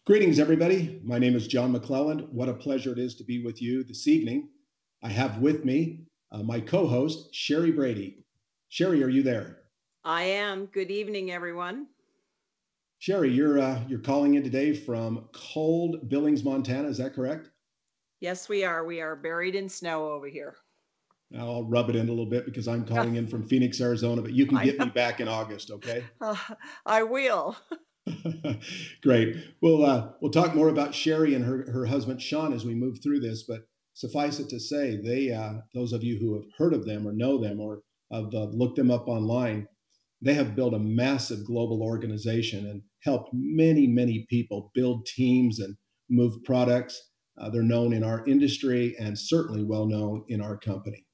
Greetings, everybody. My name is John McLelland. What a pleasure it is to be with you this evening. I have with me my co-host, Cherrie Brady. Cherrie, are you there? I am. Good evening, everyone. Cherrie, you're calling in today from cold Billings, Montana. Is that correct? Yes, we are. We are buried in snow over here. I'll rub it in a little bit because I'm calling in from Phoenix, Arizona, but you can I get me know. back in August, okay? I will. Great. We'll talk more about Cherrie and her husband Sean as we move through this. But suffice it to say, those of you who have heard of them or know them or have looked them up online, they have built a massive global organization and helped many people build teams and move products. They're known in our industry and certainly well known in our company.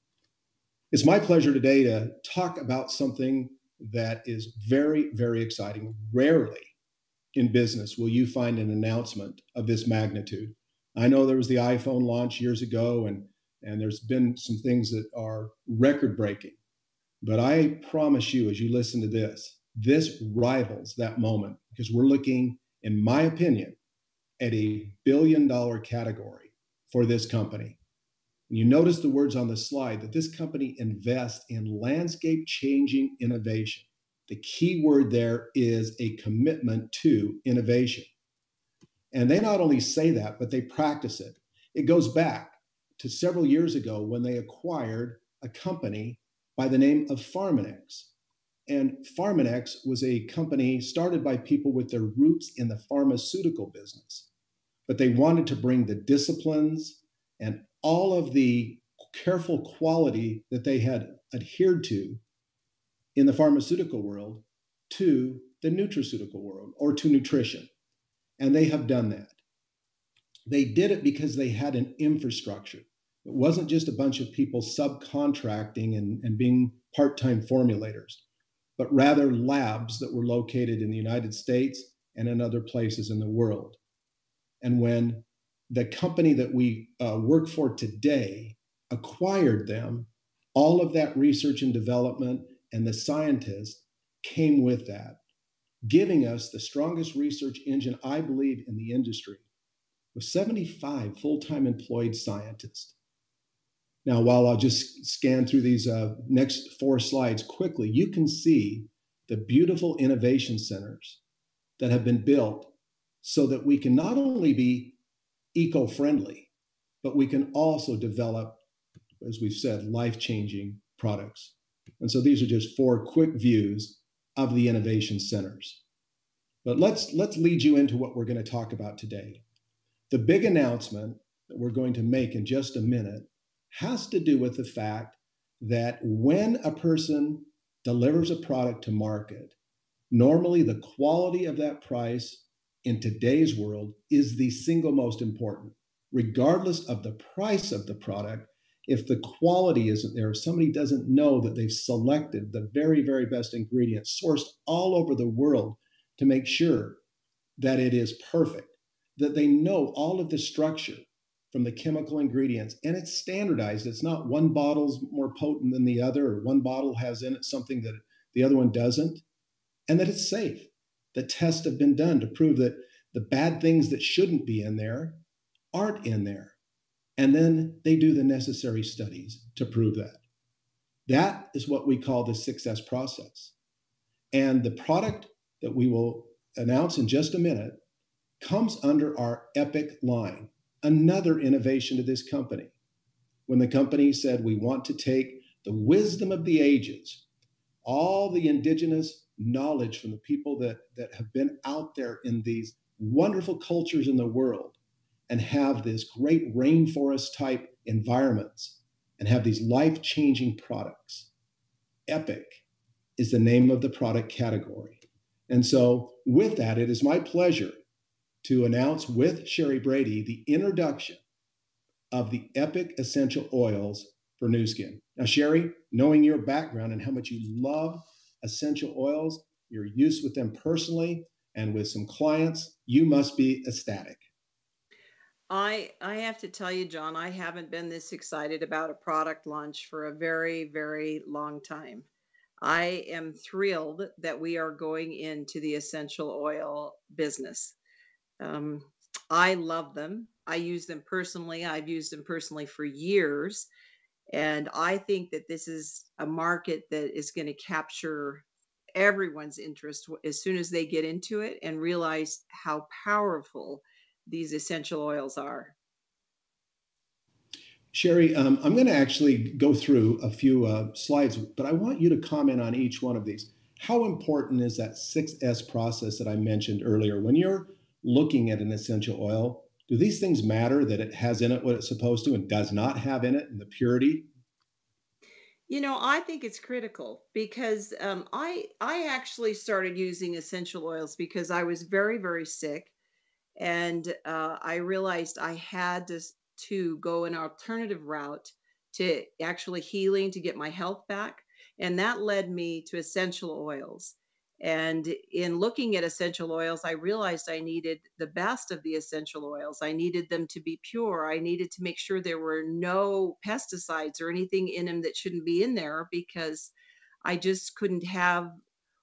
It's my pleasure today to talk about something that is very exciting. Rarely in business will you find an announcement of this magnitude. I know there was the iPhone launch years ago, and there's been some things that are record breaking. But I promise you, as you listen to this rivals that moment because we're looking, in my opinion, at a $1 billion category for this company. And you notice the words on the slide that this company invests in landscape changing innovation. The key word there is a commitment to innovation. And they not only say that, but they practice it. It goes back to several years ago when they acquired a company by the name of Pharmanex. And Pharmanex was a company started by people with their roots in the pharmaceutical business. But they wanted to bring the disciplines and all of the careful quality that they had adhered to in the pharmaceutical world to the nutraceutical world or to nutrition. And they have done that. They did it because they had an infrastructure. It wasn't just a bunch of people subcontracting and being part time formulators, but rather labs that were located in the United States and in other places in the world. And when the company that we work for today acquired them, all of that research and development and the scientists came with that, giving us the strongest research engine, I believe, in the industry, with 75 full-time employed scientists. Now, while I'll just scan through these next 4 slides quickly, you can see the beautiful innovation centers that have been built so that we can not only be eco-friendly, but we can also develop, as we've said, life-changing products. And so these are just 4 quick views of the innovation centers. But let's lead you into what we're going to talk about today. The big announcement that we're going to make in just a minute has to do with the fact that when a person delivers a product to market, normally the quality of that price in today's world is the single most important. Regardless of the price of the product, if the quality isn't there, if somebody doesn't know that they've selected the very best ingredients sourced all over the world to make sure that it is perfect, that they know all of the structure from the chemical ingredients, and it's standardized. It's not one bottle's more potent than the other, or one bottle has in it something that the other one doesn't, and that it's safe. The tests have been done to prove that the bad things that shouldn't be in there aren't in there. And then they do the necessary studies to prove that. That is what we call the success process. And the product that we will announce in just a minute comes under our Epoch line, another innovation to this company. When the company said we want to take the wisdom of the ages, all the indigenous knowledge from the people that have been out there in these wonderful cultures in the world and have this great rainforest type environments and have these life-changing products. Epoch is the name of the product category. And so with that, it is my pleasure to announce with Cherrie Brady the introduction of the Epoch Essential Oils for Nu Skin. Now, Cherrie, knowing your background and how much you love essential oils, your use with them personally and with some clients, you must be ecstatic. I have to tell you, John, I haven't been this excited about a product launch for a very long time. I am thrilled that we are going into the essential oil business. Um, I love them. I use them personally. I've used them personally for years. And I think that this is a market that is going to capture everyone's interest as soon as they get into it and realize how powerful these essential oils are. Cherrie, I'm going to actually go through a few slides, but I want you to comment on each one of these. How important is that 6S process that I mentioned earlier? When you're looking at an essential oil, do these things matter that it has in it what it's supposed to and does not have in it, and the purity? I think it's critical because I actually started using essential oils because I was very, very sick, and I realized I had to go an alternative route to actually healing to get my health back, and that led me to essential oils. And in looking at essential oils, I realized I needed the best of the essential oils. I needed them to be pure. I needed to make sure there were no pesticides or anything in them that shouldn't be in there, because I just couldn't have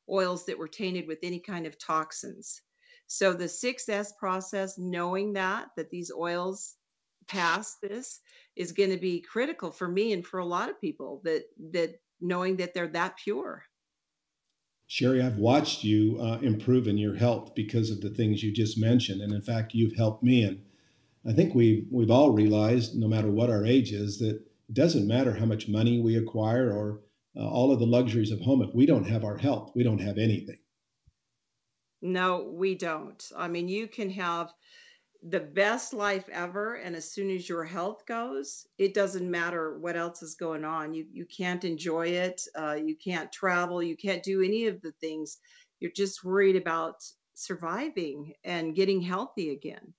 oils that were tainted with any kind of toxins. So the 6S process, knowing that these oils pass this, is going to be critical for me and for a lot of people, that knowing that they're that pure. Cherrie, I've watched you improve in your health because of the things you just mentioned, and in fact, you've helped me. And I think we've all realized, no matter what our age is, that it doesn't matter how much money we acquire or all of the luxuries of home. If we don't have our health, we don't have anything. No, we don't. I mean, you can have the best life ever, and as soon as your health goes, it doesn't matter what else is going on. You can't enjoy it. You can't travel. You can't do any of the things. You're just worried about surviving and getting healthy again.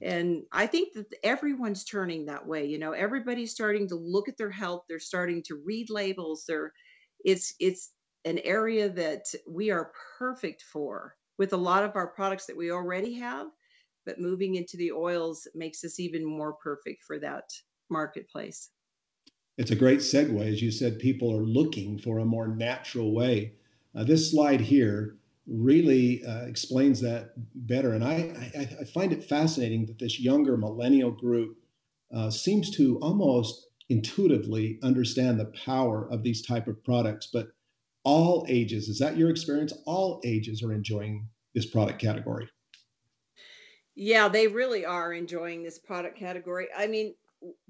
And I think that everyone's turning that way. Everybody's starting to look at their health. They're starting to read labels. It's an area that we are perfect for with a lot of our products that we already have, but moving into the oils makes us even more perfect for that marketplace. It's a great segue. As you said, people are looking for a more natural way. This slide here really explains that better. And I find it fascinating that this younger millennial group seems to almost intuitively understand the power of these type of products. But all ages, is that your experience? All ages are enjoying this product category. Yeah, they really are enjoying this product category. I mean,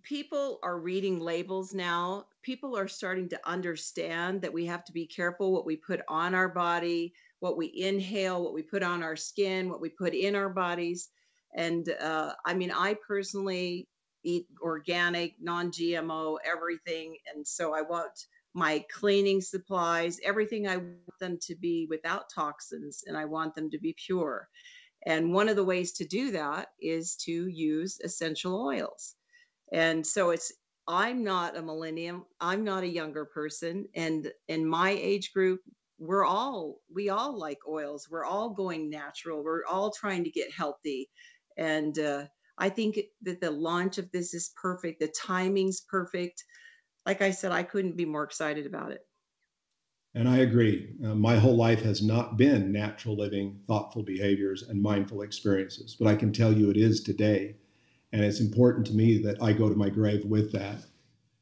people are reading labels now. People are starting to understand that we have to be careful what we put on our body, what we inhale, what we put on our skin, what we put in our bodies. And I mean, I personally eat organic, non GMO, everything. And so I want my cleaning supplies, everything, I want them to be without toxins, and I want them to be pure. And one of the ways to do that is to use essential oils. And so I'm not a millennium, I'm not a younger person. And in my age group, we all like oils. We're all going natural. We're all trying to get healthy. And I think that the launch of this is perfect. The timing's perfect. Like I said, I couldn't be more excited about it. And I agree. My whole life has not been natural living, thoughtful behaviors, and mindful experiences, but I can tell you it is today. And it's important to me that I go to my grave with that.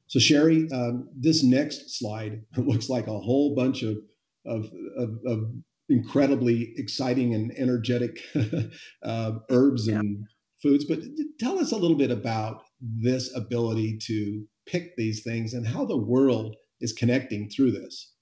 So, Cherrie, this next slide looks like a whole bunch of, of incredibly exciting and energetic herbs Yeah. and foods. But tell us a little bit about this ability to pick these things and how the world is connecting through this.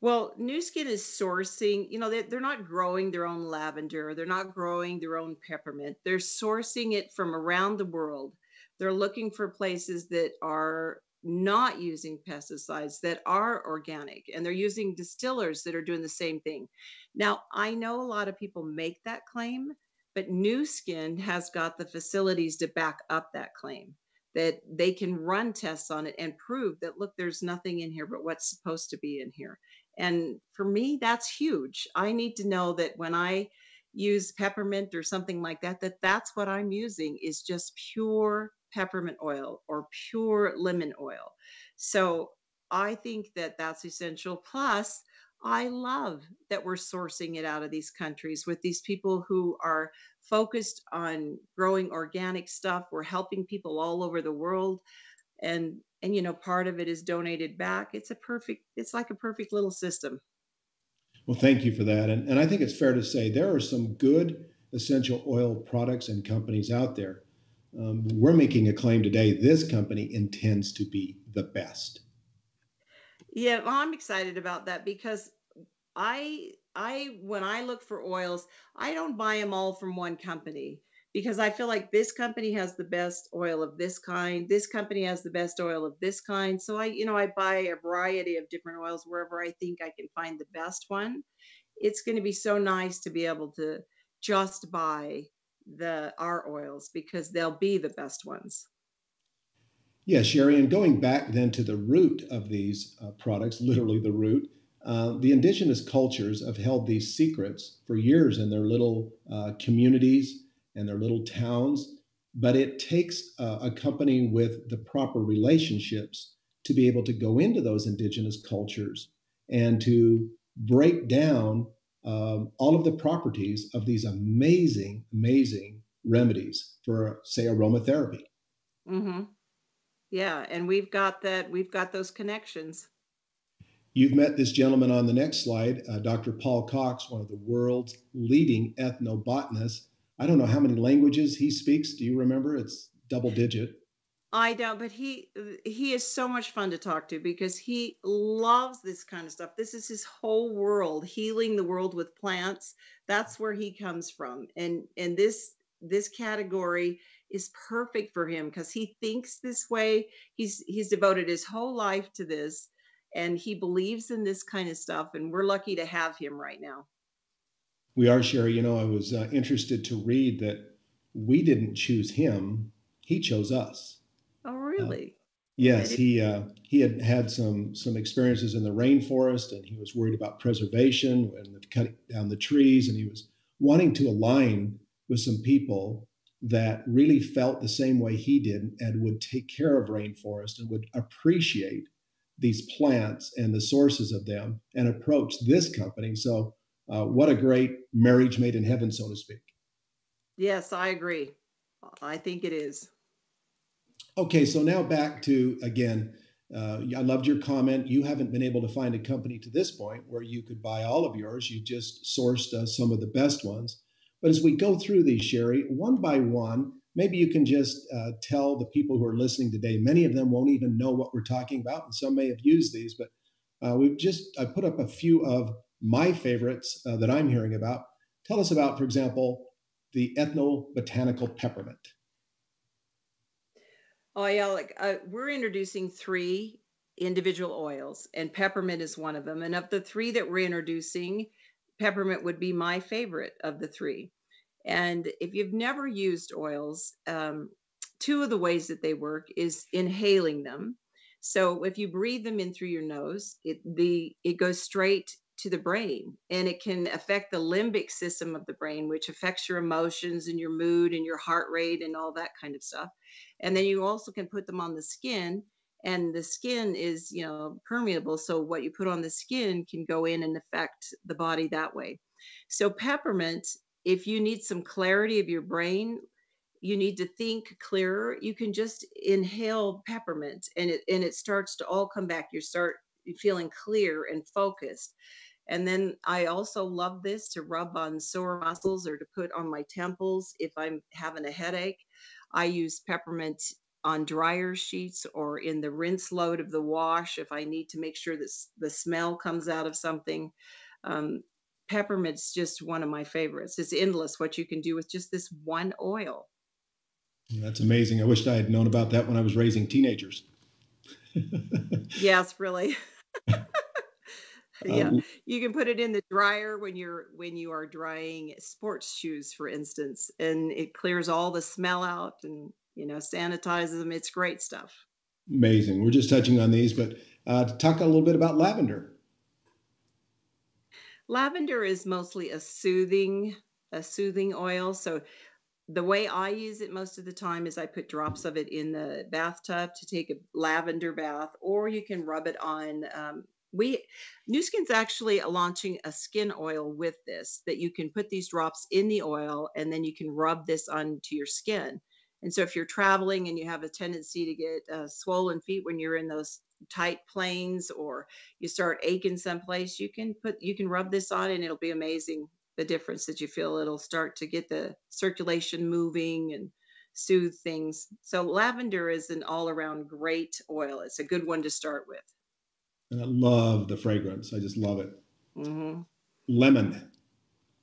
Well, New Skin is sourcing, they're not growing their own lavender. They're not growing their own peppermint. They're sourcing it from around the world. They're looking for places that are not using pesticides, that are organic, and they're using distillers that are doing the same thing. Now, I know a lot of people make that claim, but New Skin has got the facilities to back up that claim, that they can run tests on it and prove that, look, there's nothing in here but what's supposed to be in here. And for me, that's huge. I need to know that when I use peppermint or something like that, that's what I'm using is just pure peppermint oil or pure lemon oil. So I think that that's essential. Plus, I love that we're sourcing it out of these countries with these people who are focused on growing organic stuff. We're helping people all over the world, and part of it is donated back. It's like a perfect little system. Well, thank you for that. And I think it's fair to say there are some good essential oil products and companies out there. We're making a claim today this company intends to be the best. Yeah, well, I'm excited about that because I when I look for oils, I don't buy them all from one company because I feel like this company has the best oil of this kind, this company has the best oil of this kind. So I buy a variety of different oils wherever I think I can find the best one. It's going to be so nice to be able to just buy the our oils because they'll be the best ones. Yeah, Sherry, and going back then to the root of these products, literally the root, the indigenous cultures have held these secrets for years in their little communities and their little towns. But it takes a company with the proper relationships to be able to go into those indigenous cultures and to break down all of the properties of these amazing, amazing remedies for, say, aromatherapy. Mhm. Yeah, and we've got those connections. You've met this gentleman on the next slide, Dr. Paul Cox, one of the world's leading ethnobotanists. I don't know how many languages he speaks. Do you remember? It's double digit. I don't, but he is so much fun to talk to because he loves this kind of stuff. This is his whole world, healing the world with plants. That's where he comes from. And this category is perfect for him because he thinks this way. He's devoted his whole life to this and he believes in this kind of stuff and we're lucky to have him right now. We are, Sherry. I was interested to read that we didn't choose him, he chose us. Oh, Uh, really? I Yes, did. he had had some experiences in the rainforest, and he was worried about preservation and cutting down the trees, and he was wanting to align with some people that really felt the same way he did and would take care of rainforest and would appreciate these plants and the sources of them and approach this company. So, what a great marriage made in heaven, so to speak. Yes, I agree. I think it is. Okay, so now back to again, I loved your comment. You haven't been able to find a company to this point where you could buy all of yours. You just sourced some of the best ones. But as we go through these, Sherry, one by one, maybe you can just tell the people who are listening today. Many of them won't even know what we're talking about, and some may have used these. But I put up a few of my favorites that I'm hearing about. Tell us about, for example, the ethnobotanical peppermint. Oh yeah, like we're introducing three individual oils, and peppermint is one of them. And of the three that we're introducing, peppermint would be my favorite of the three. And if you've never used oils, two of the ways that they work is inhaling them. So if you breathe them in through your nose, it goes straight to the brain, and it can affect the limbic system of the brain, which affects your emotions and your mood and your heart rate and all that kind of stuff. And then you also can put them on the skin, and the skin is permeable, so what you put on the skin can go in and affect the body that way. So peppermint, if you need some clarity of your brain, you need to think clearer, you can just inhale peppermint and it starts to all come back. You start feeling clear and focused. And then I also love this to rub on sore muscles or to put on my temples if I'm having a headache. I use peppermint on dryer sheets or in the rinse load of the wash if I need to make sure that the smell comes out of something. Um, Peppermint's just one of my favorites. It's endless what you can do with just this one oil. That's amazing. I wished I had known about that when I was raising teenagers. Yes, really. Yeah, uh, you can put it in the dryer when you are drying sports shoes, for instance, and it clears all the smell out and sanitizes them. It's great stuff. Amazing. We're just touching on these, but to talk a little bit about lavender. Lavender is mostly a soothing oil. So the way I use it most of the time is I put drops of it in the bathtub to take a lavender bath, or you can rub it on. We New Skin's actually launching a skin oil with this that you can put these drops in the oil and then you can rub this onto your skin. And so if you're traveling and you have a tendency to get swollen feet when you're in those tight planes, or you start aching someplace, you can rub this on and it'll be amazing the difference that you feel. It'll start to get the circulation moving and soothe things. So lavender is an all around great oil. It's a good one to start with. And I love the fragrance. I just love it. Hmm. Lemon.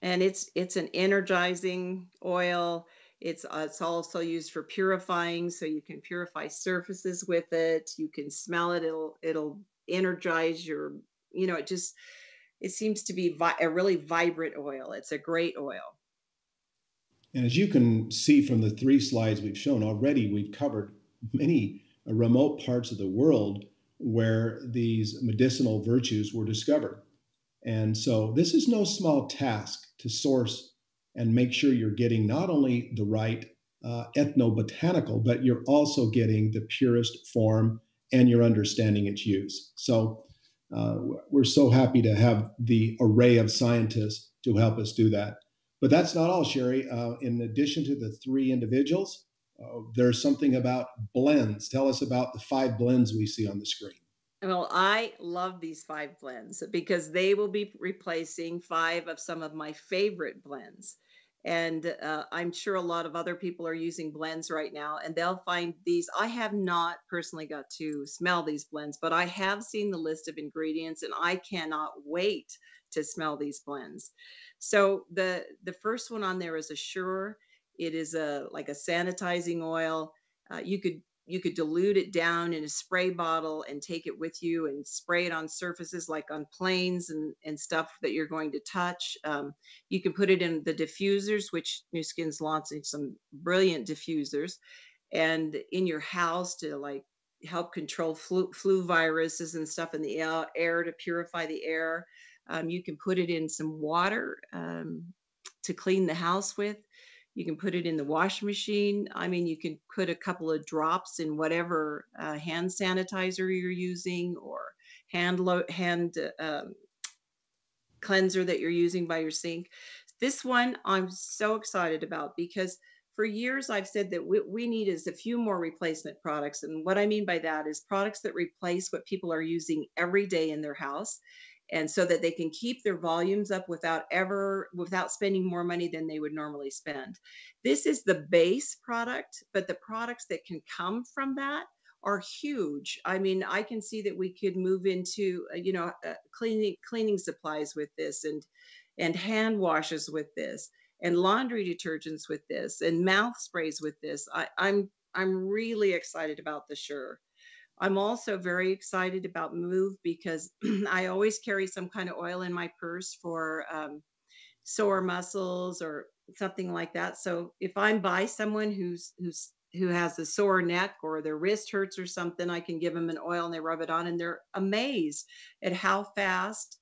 And it's an energizing oil. It's also used for purifying, so you can purify surfaces with it. You can smell it. It'll energize your. It just it seems to be a really vibrant oil. It's a great oil. And as you can see from the three slides we've shown already, we've covered many remote parts of the world where these medicinal virtues were discovered. And so this is no small task to source and make sure you're getting not only the right ethnobotanical, but you're also getting the purest form and you're understanding its use. So uh, we're so happy to have the array of scientists to help us do that. But that's not all, Cherrie. In addition to the three individuals, there's something about blends. Tell us about the 5 blends we see on the screen. Well, I love these 5 blends because they will be replacing 5 of some of my favorite blends. And I'm sure a lot of other people are using blends right now, and they'll find these. I have not personally got to smell these blends, but I have seen the list of ingredients, and I cannot wait to smell these blends. So the first one on there is Assure. It is a like a sanitizing oil. You could dilute it down in a spray bottle and take it with you and spray it on surfaces like on planes and stuff that you're going to touch. You can put it in the diffusers, which New Skin's launching some brilliant diffusers, and in your house to like help control flu viruses and stuff in the air to purify the air. You can put it in some water to clean the house with. You can put it in the washing machine. I mean, you can put a couple of drops in whatever hand sanitizer you're using, or hand cleanser that you're using by your sink. This one I'm so excited about because for years I've said that we need is a few more replacement products. And what I mean by that is products that replace what people are using every day in their house. And so that they can keep their volumes up without spending more money than they would normally spend. This is the base product, but the products that can come from that are huge. I mean, I can see that we could move into, cleaning supplies with this, and hand washes with this, and laundry detergents with this, and mouth sprays with this. I'm really excited about the Sure. I'm also very excited about Move because I always carry some kind of oil in my purse for sore muscles or something like that. So if I'm by someone who has a sore neck or their wrist hurts or something, I can give them an oil and they rub it on, and they're amazed at how fast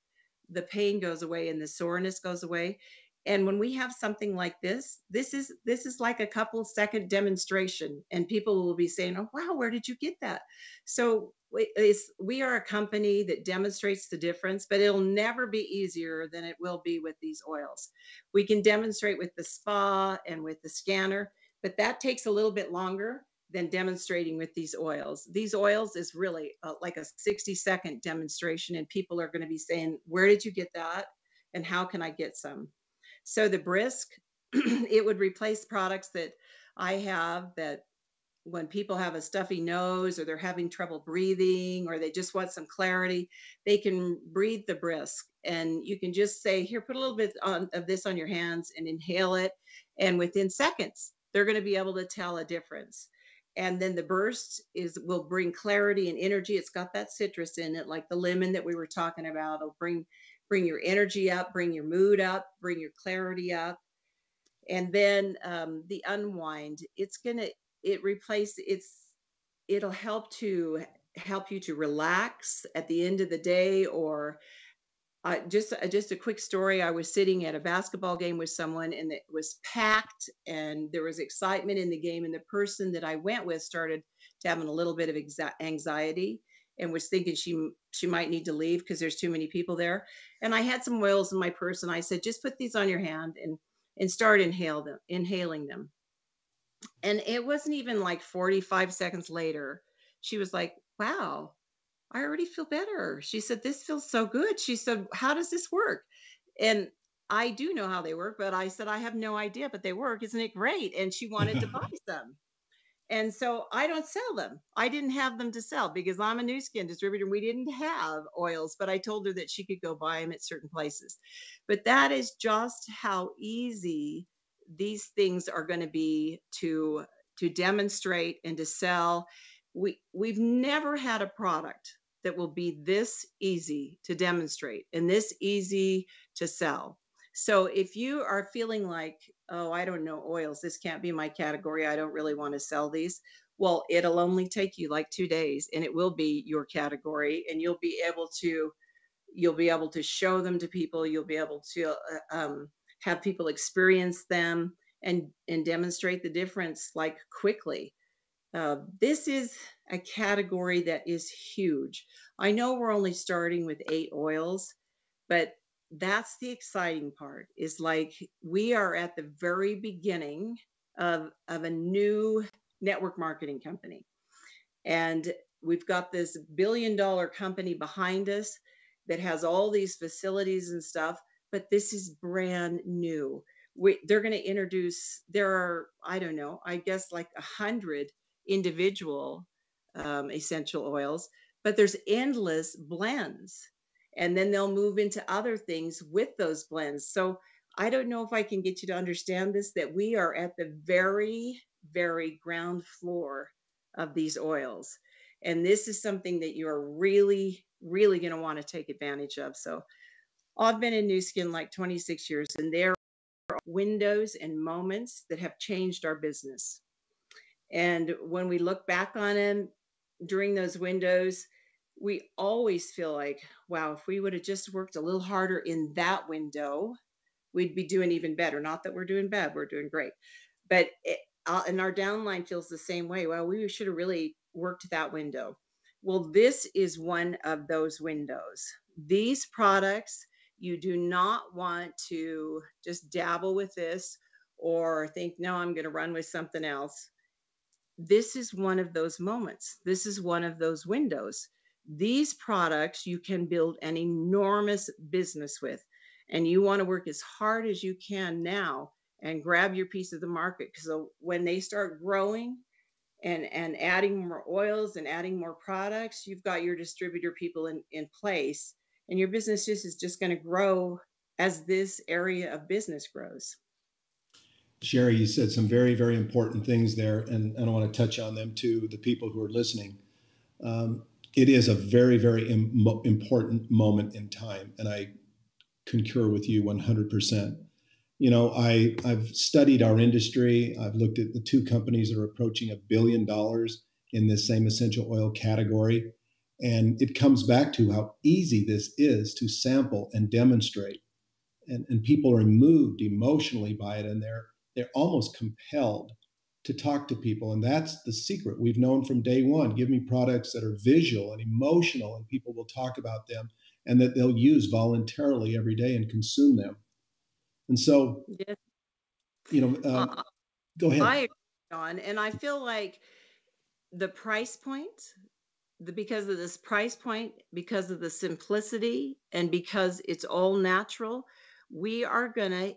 the pain goes away and the soreness goes away. And when we have something like this is like a couple second demonstration, and people will be saying, "Oh wow, where did you get that?" So we are a company that demonstrates the difference, but it'll never be easier than it will be with these oils. We can demonstrate with the spa and with the scanner, but that takes a little bit longer than demonstrating with these oils. These oils is really like a 60-second demonstration, and people are going to be saying, "Where did you get that? And how can I get some?" So the Brisk, it would replace products that I have that when people have a stuffy nose or they're having trouble breathing or they just want some clarity, they can breathe the Brisk. And you can just say, "Here, put a little bit of this on your hands and inhale it." And within seconds, they're going to be able to tell a difference. And then the Burst will bring clarity and energy. It's got that citrus in it, like the lemon that we were talking about. It'll bring your energy up, bring your mood up, bring your clarity up. And then the Unwind, it replace it'll help you to relax at the end of the day. Or just a quick story. I was sitting at a basketball game with someone, and it was packed, and there was excitement in the game. And the person that I went with started to having a little bit of anxiety, and was thinking she might need to leave because there's too many people there. And I had some oils in my purse, and I said, just put these on your hand and start inhaling them. And it wasn't even like 45 seconds later, she was like, wow, I already feel better. She said, this feels so good. She said, how does this work? And I do know how they work, but I said, I have no idea, but they work. Isn't it great? And she wanted to buy some. And so I don't sell them. I didn't have them to sell because I'm a new skin distributor. We didn't have oils, but I told her that she could go buy them at certain places. But that is just how easy these things are going to be to demonstrate and to sell. We've never had a product that will be this easy to demonstrate and this easy to sell. So if you are feeling like, oh, I don't know oils, this can't be my category, I don't really want to sell these. Well, it'll only take you like 2 days and it will be your category, and you'll be able to show them to people. You'll be able to have people experience them and demonstrate the difference like quickly. This is a category that is huge. I know we're only starting with 8 oils, but that's the exciting part, is like we are at the very beginning of a new network marketing company. And we've got this $1 billion company behind us that has all these facilities and stuff, but this is brand new. They're going to introduce, there are, I don't know, I guess like 100 individual essential oils, but there's endless blends. And then they'll move into other things with those blends. So I don't know if I can get you to understand this, that we are at the very, very ground floor of these oils. And this is something that you're really, really going to want to take advantage of. So I've been in Nu Skin like 26 years, and there are windows and moments that have changed our business. And when we look back on them during those windows, we always feel like, wow, if we would have just worked a little harder in that window, we'd be doing even better. Not that we're doing bad, we're doing great. But and our downline feels the same way. Well, we should have really worked that window. Well, this is one of those windows. These products, you do not want to just dabble with this or think, no, I'm going to run with something else. This is one of those moments. This is one of those windows. These products you can build an enormous business with, and you want to work as hard as you can now and grab your piece of the market, because when they start growing and adding more oils and adding more products, you've got your distributor people in place, and your business is just going to grow as this area of business grows. Cherrie, you said some very, very important things there, and I want to touch on them to the people who are listening. Um, it is a very, very important moment in time, and I concur with you 100%. You know, I've studied our industry. I've looked at the two companies that are approaching $1 billion in this same essential oil category. And it comes back to how easy this is to sample and demonstrate. And people are moved emotionally by it, and they're almost compelled to talk to people. And that's the secret we've known from day one. Give me products that are visual and emotional, and people will talk about them and that they'll use voluntarily every day and consume them. And so, Yes. you know, Uh, go I ahead. agree, John, and I feel like the price point, because of this price point, because of the simplicity, and because it's all natural, we are going to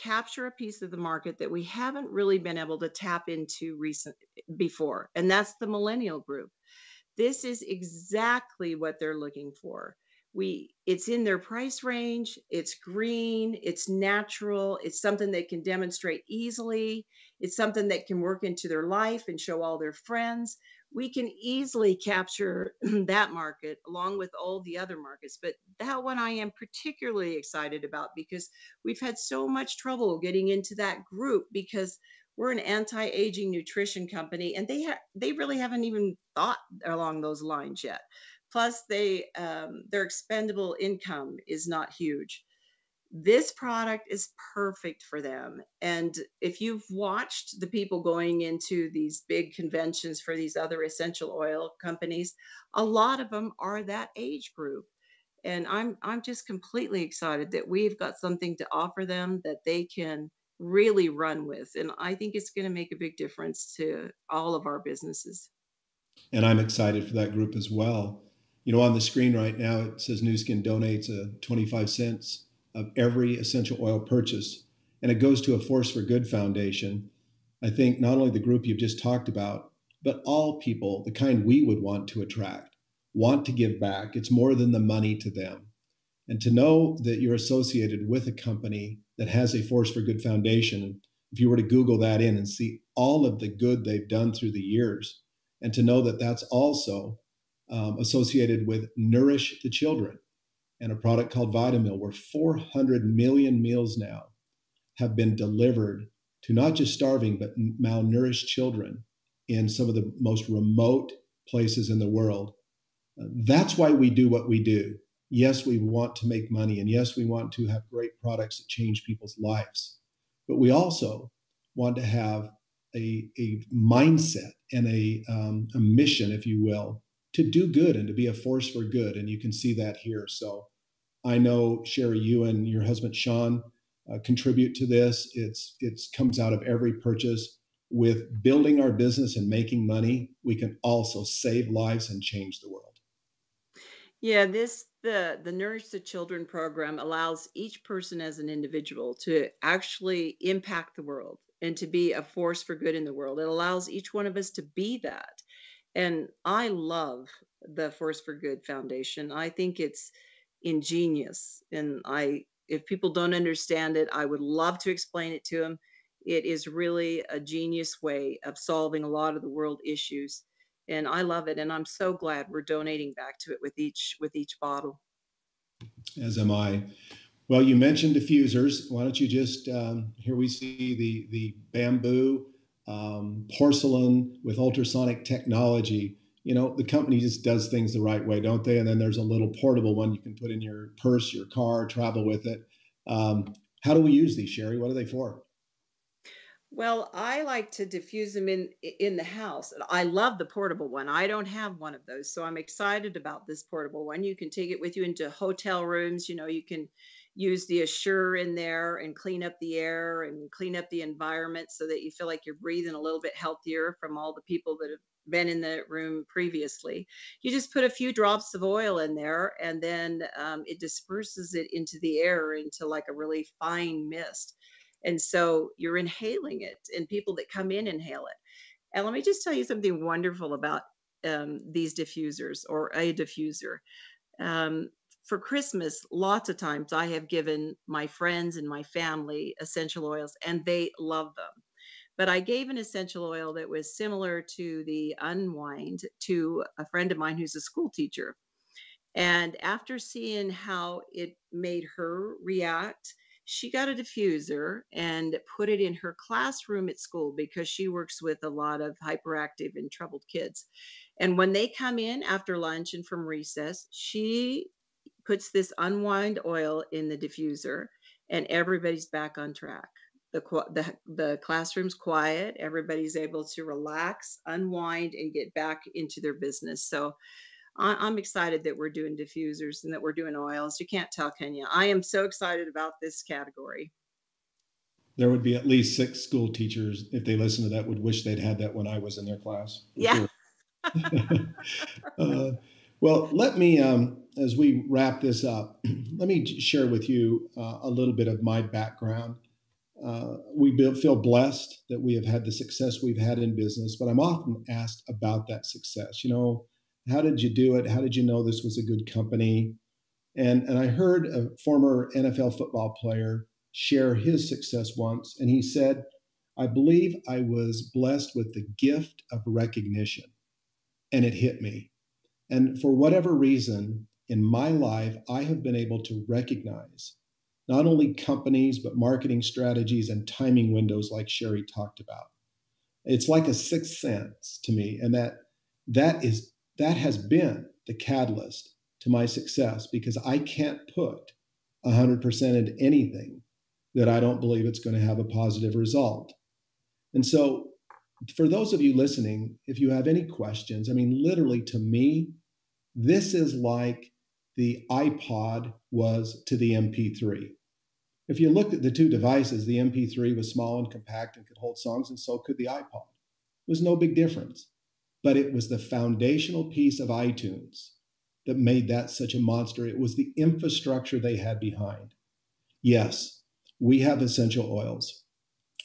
capture a piece of the market that we haven't really been able to tap into recent before, and that's the millennial group. This is exactly what they're looking for. It's in their price range, it's green, it's natural, it's something they can demonstrate easily, it's something that can work into their life and show all their friends. We can easily capture that market along with all the other markets. But that one I am particularly excited about, because we've had so much trouble getting into that group, because we're an anti-aging nutrition company, and they really haven't even thought along those lines yet. Plus, their expendable income is not huge. This product is perfect for them. And if you've watched the people going into these big conventions for these other essential oil companies, a lot of them are that age group. And I'm just completely excited that we've got something to offer them that they can really run with. And I think it's going to make a big difference to all of our businesses. And I'm excited for that group as well. You know, on the screen right now, it says Nu Skin donates 25 cents of every essential oil purchase, and it goes to a Force for Good Foundation. I think not only the group you've just talked about, but all people, the kind we would want to attract, want to give back. It's more than the money to them. And to know that you're associated with a company that has a Force for Good Foundation, if you were to Google that in and see all of the good they've done through the years, and to know that that's also associated with Nourish the Children and a product called Vitamil, where 400 million meals now have been delivered to not just starving, but malnourished children in some of the most remote places in the world. That's why we do what we do. Yes, we want to make money, and yes, we want to have great products that change people's lives. But we also want to have a mindset and a mission, if you will, to do good and to be a force for good. And you can see that here. So I know, Cherrie, you and your husband, Sean, contribute to this. It comes out of every purchase. With building our business and making money, we can also save lives and change the world. Yeah, the Nourish the Children program allows each person as an individual to actually impact the world and to be a force for good in the world. It allows each one of us to be that. And I love the Force for Good Foundation. I think it's ingenious. And I if people don't understand it, I would love to explain it to them. It is really a genius way of solving a lot of the world issues, and I love it, and I'm so glad we're donating back to it with each bottle. As am I. Well, you mentioned diffusers. Why don't you just here we see the bamboo porcelain with ultrasonic technology. You know, the company just does things the right way, don't they? And then there's a little portable one you can put in your purse, your car, travel with it. Um, how do we use these, Cherrie? What are they for? Well, I like to diffuse them in the house. I love the portable one. I don't have one of those, so I'm excited about this portable one. You can take it with you into hotel rooms. You know, you can use the Assure in there and clean up the air and clean up the environment so that you feel like you're breathing a little bit healthier from all the people that have been in the room previously. You just put a few drops of oil in there, and then it disperses it into the air into like a really fine mist, and so you're inhaling it, and people that come in inhale it. And let me just tell you something wonderful about these diffusers or a diffuser. Um, for Christmas, lots of times I have given my friends and my family essential oils, and they love them. But I gave an essential oil that was similar to the Unwind to a friend of mine who's a school teacher. And after seeing how it made her react, she got a diffuser and put it in her classroom at school because she works with a lot of hyperactive and troubled kids. And when they come in after lunch and from recess, she puts this unwind oil in the diffuser, and everybody's back on track. The classroom's quiet, everybody's able to relax, unwind, and get back into their business. So I'm excited that we're doing diffusers and that we're doing oils. You can't tell, can you? I am so excited about this category. There would be at least 6 school teachers, if they listen to that, would wish they'd had that when I was in their class, for Yeah. sure. uh, well, let me, as we wrap this up, let me share with you a little bit of my background. Feel blessed that we have had the success we've had in business, but I'm often asked about that success. You know, how did you do it? How did you know this was a good company? And I heard a former NFL football player share his success once, and he said, I believe I was blessed with the gift of recognition, and it hit me. And for whatever reason in my life, I have been able to recognize not only companies, but marketing strategies and timing windows like Cherrie talked about. It's like a sixth sense to me. And that has been the catalyst to my success because I can't put 100% into anything that I don't believe it's going to have a positive result. And so, for those of you listening, if you have any questions, I mean, literally to me, this is like the iPod was to the MP3. If you looked at the two devices, the MP3 was small and compact and could hold songs, and so could the iPod. It was no big difference. But it was the foundational piece of iTunes that made that such a monster. It was the infrastructure they had behind. Yes, we have essential oils,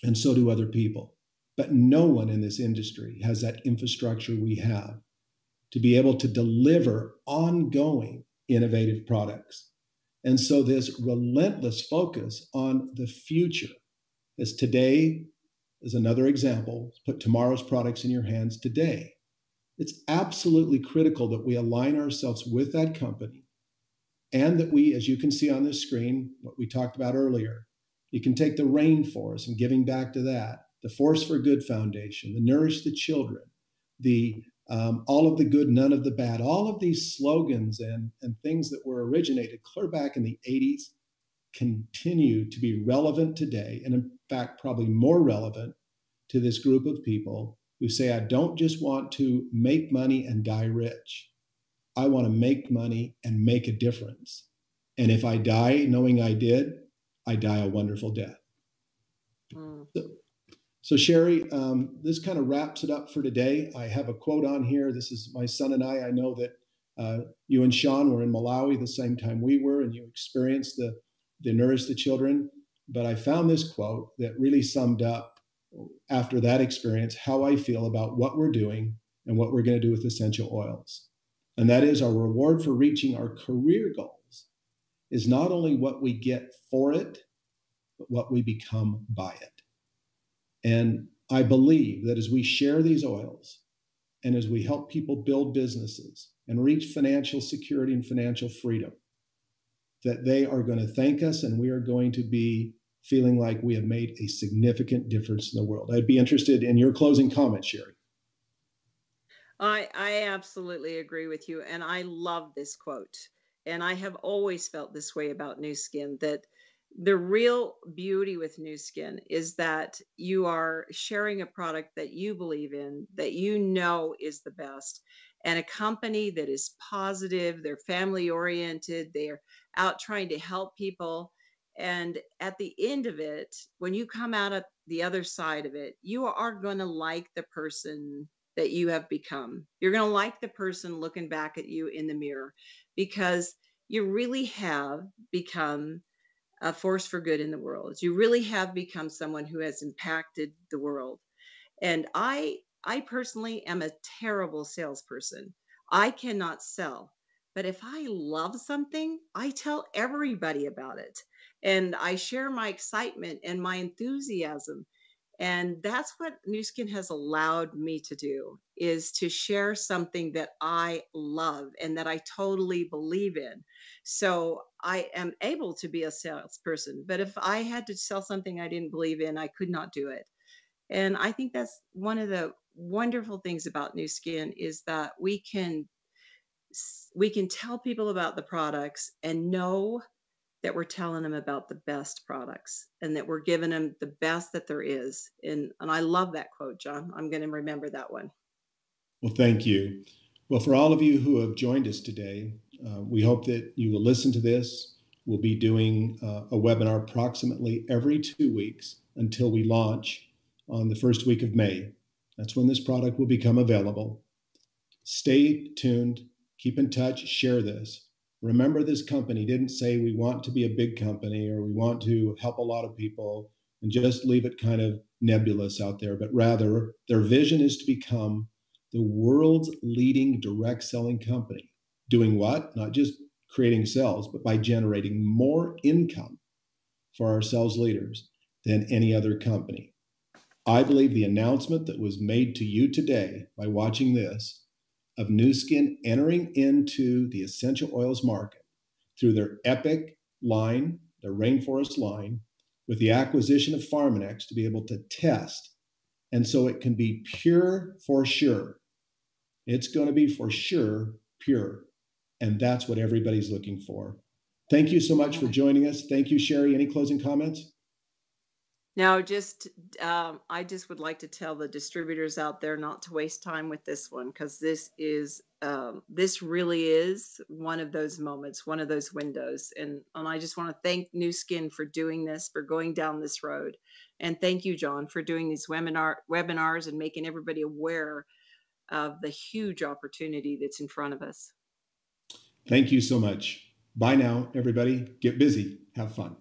and so do other people. But no one in this industry has that infrastructure we have to be able to deliver ongoing innovative products. And so, this relentless focus on the future, as today is another example, put tomorrow's products in your hands today. It's absolutely critical that we align ourselves with that company and that we, as you can see on this screen, what we talked about earlier, you can take the rainforest and giving back to that, the Force for Good Foundation, the Nourish the Children, the all of the good, none of the bad, all of these slogans and things that were originated clear back in the 80s continue to be relevant today, and in fact, probably more relevant to this group of people who say, I don't just want to make money and die rich. I want to make money and make a difference. And if I die knowing I did, I die a wonderful death. Mm. So Cherrie, this kind of wraps it up for today. I have a quote on here. This is my son and I. I know that you and Sean were in Malawi the same time we were, and you experienced the Nourish the Children. But I found this quote that really summed up, after that experience, how I feel about what we're doing and what we're going to do with essential oils. And that is, our reward for reaching our career goals is not only what we get for it, but what we become by it. And I believe that as we share these oils and as we help people build businesses and reach financial security and financial freedom, that they are going to thank us and we are going to be feeling like we have made a significant difference in the world. I'd be interested in your closing comments, Cherrie. I absolutely agree with you. And I love this quote. And I have always felt this way about Nu Skin, that the real beauty with Nu Skin is that you are sharing a product that you believe in, that you know is the best, and a company that is positive, they're family oriented, they're out trying to help people. And at the end of it, when you come out at the other side of it, you are going to like the person that you have become. You're going to like the person looking back at you in the mirror, because you really have become a force for good in the world. You really have become someone who has impacted the world. And I personally am a terrible salesperson. I cannot sell. But if I love something, I tell everybody about it. And I share my excitement and my enthusiasm. And that's what Nu Skin has allowed me to do, is to share something that I love and that I totally believe in. So I am able to be a salesperson, but if I had to sell something I didn't believe in, I could not do it. And I think that's one of the wonderful things about Nu Skin, is that we can tell people about the products and know that we're telling them about the best products and that we're giving them the best that there is. And I love that quote, John. I'm going to remember that one. Well, thank you. Well, for all of you who have joined us today, we hope that you will listen to this. We'll be doing a webinar approximately every 2 weeks until we launch on the first week of May. That's when this product will become available. Stay tuned, keep in touch, share this. Remember, this company didn't say we want to be a big company or we want to help a lot of people and just leave it kind of nebulous out there, but rather their vision is to become the world's leading direct selling company. Doing what? Not just creating sales, but by generating more income for our sales leaders than any other company. I believe the announcement that was made to you today by watching this, of Nu Skin entering into the essential oils market through their Epoch line, their rainforest line, with the acquisition of Pharmanex to be able to test. And so it can be pure for sure. It's going to be for sure pure. And that's what everybody's looking for. Thank you so much All for right. joining us. Thank you, Cherrie. Any closing comments? Now, I just would like to tell the distributors out there not to waste time with this one because this really is one of those moments, one of those windows, and I just want to thank New Skin for doing this, for going down this road, and thank you, John, for doing these webinars and making everybody aware of the huge opportunity that's in front of us. Thank you so much. Bye now, everybody. Get busy. Have fun.